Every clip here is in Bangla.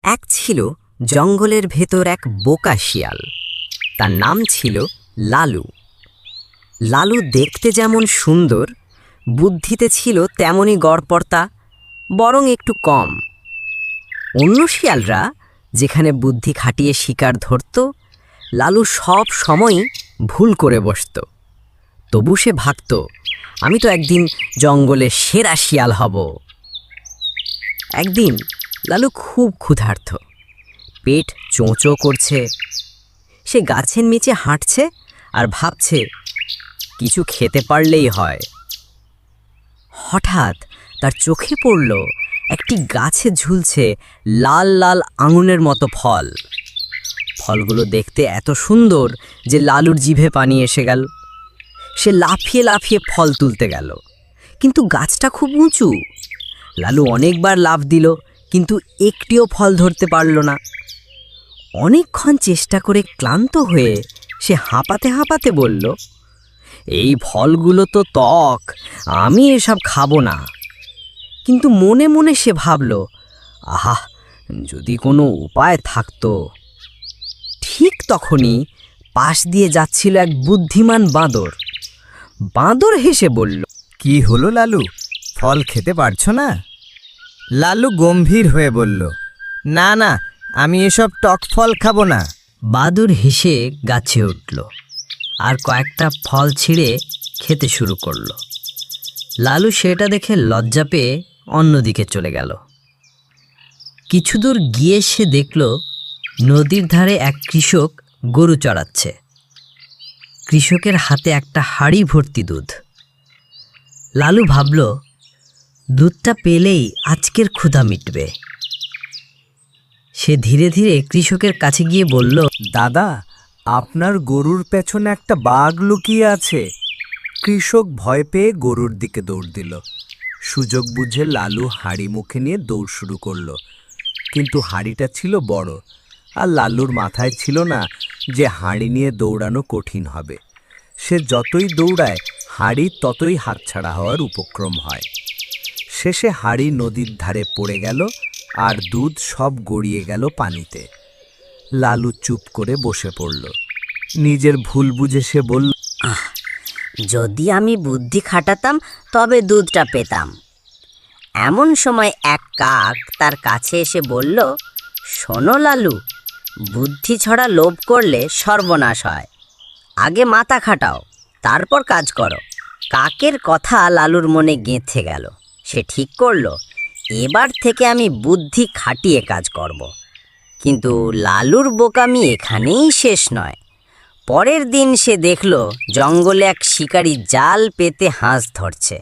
এক ছিল জঙ্গলের ভেতর এক বোকা শিয়াল। তার নাম ছিল লালু। লালু দেখতে যেমন সুন্দর, বুদ্ধিতে ছিল তেমনই গড়পড়তা, বরং একটু কম। অন্য শিয়ালরা যেখানে বুদ্ধি খাটিয়ে শিকার ধরত, লালু সব সময়ই ভুল করে বসত। তবু সে ভাবত, আমি তো একদিন জঙ্গলে সেরা শিয়াল হব। একদিন লালু খুব ক্ষুধার্ত, পেট চোঁচো করছে। সে গাছের নিচে হাঁটছে আর ভাবছে কিছু খেতে পারলেই হয়। হঠাৎ তার চোখে পড়ল একটি গাছে ঝুলছে লাল লাল আঙুরের মতো ফল। ফলগুলো দেখতে এত সুন্দর যে লালুর জিভে পানি এসে গেল। সে লাফিয়ে লাফিয়ে ফল তুলতে গেল, কিন্তু গাছটা খুব উঁচু। লালু অনেকবার লাফ দিল, কিন্তু একটিও ফল ধরতে পারল না। অনেকক্ষণ চেষ্টা করে ক্লান্ত হয়ে সে হাঁপাতে হাঁপাতে বলল, এই ফলগুলো তো টক, আমি এসব খাবো না। কিন্তু মনে মনে সে ভাবল, আহা, যদি কোনো উপায় থাকতো। ঠিক তখনই পাশ দিয়ে যাচ্ছিল এক বুদ্ধিমান বাঁদর। বাঁদর হেসে বলল, কি হলো লালু, ফল খেতে পারছো না? লালু গম্ভীর হয়ে বলল, না না, আমি এসব টক ফল খাবো না। বাদুড় হেসে গাছে উঠল আর কয়েকটা ফল ছিঁড়ে খেতে শুরু করল। লালু সেটা দেখে লজ্জা পেয়ে অন্যদিকে চলে গেল। কিছু দূর গিয়ে সে দেখল নদীর ধারে এক কৃষক গরু চড়াচ্ছে। কৃষকের হাতে একটা হাঁড়ি ভর্তি দুধ। লালু ভাবল, দুধটা পেলেই আজকের ক্ষুধা মিটবে। সে ধীরে ধীরে কৃষকের কাছে গিয়ে বলল, দাদা, আপনার গরুর পেছনে একটা বাঘ লুকিয়ে আছে। কৃষক ভয় পেয়ে গরুর দিকে দৌড় দিল। সুযোগ বুঝে লালু হাঁড়ি মুখে নিয়ে দৌড় শুরু করলো, কিন্তু হাঁড়িটা ছিল বড়, আর লালুর মাথায় ছিল না যে হাঁড়ি নিয়ে দৌড়ানো কঠিন হবে। সে যতই দৌড়ায় হাঁড়ি ততই হাতছাড়া হওয়ার উপক্রম হয়। শেষে হাঁড়ি নদীর ধারে পড়ে গেল আর দুধ সব গড়িয়ে গেল পানিতে। লালু চুপ করে বসে পড়ল। নিজের ভুল বুঝে সে বলল, যদি আমি বুদ্ধি খাটাতাম তবে দুধটা পেতাম। এমন সময় এক কাক তার কাছে এসে বলল, শোনো লালু, বুদ্ধি ছড়া লোভ করলে সর্বনাশ হয়। আগে মাথা খাটাও, তারপর কাজ করো। কাকের কথা লালুর মনে গেঁথে গেল। সে ঠিক করলো, এবার থেকে আমি বুদ্ধি খাটিয়ে কাজ করব। কিন্তু লালুর বোকামি এখানেই শেষ নয়। পরের দিন সে দেখল জঙ্গলে এক শিকারী জাল পেতে হাঁস ধরছে।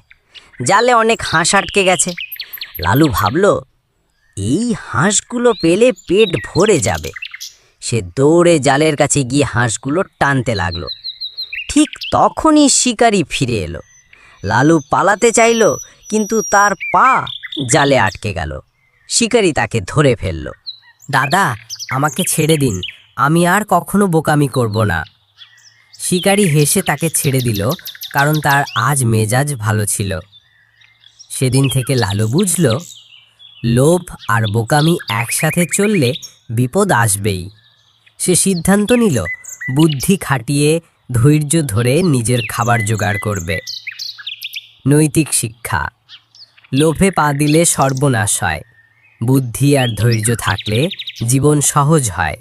জালে অনেক হাঁস আটকে গেছে। লালু ভাবল, এই হাঁসগুলো পেলে পেট ভরে যাবে। সে দৌড়ে জালের কাছে গিয়ে হাঁসগুলো টানতে লাগলো। ঠিক তখনই শিকারী ফিরে এলো। লালু পালাতে চাইল, কিন্তু তার পা জালে আটকে গেল। শিকারী তাকে ধরে ফেলল। দাদা, আমাকে ছেড়ে দিন, আমি আর কখনো বোকামি করব না। শিকারী হেসে তাকে ছেড়ে দিল, কারণ তার আজ মেজাজ ভালো ছিল। সেদিন থেকে লালু বুঝল, লোভ আর বোকামি একসাথে চললে বিপদ আসবেই। সে সিদ্ধান্ত নিল, বুদ্ধি খাটিয়ে ধৈর্য ধরে নিজের খাবার জোগাড় করবে। নৈতিক শিক্ষা: লোভে পা দিলে সর্বনাশ হয়, বুদ্ধি আর ধৈর্য থাকলে জীবন সহজ হয়।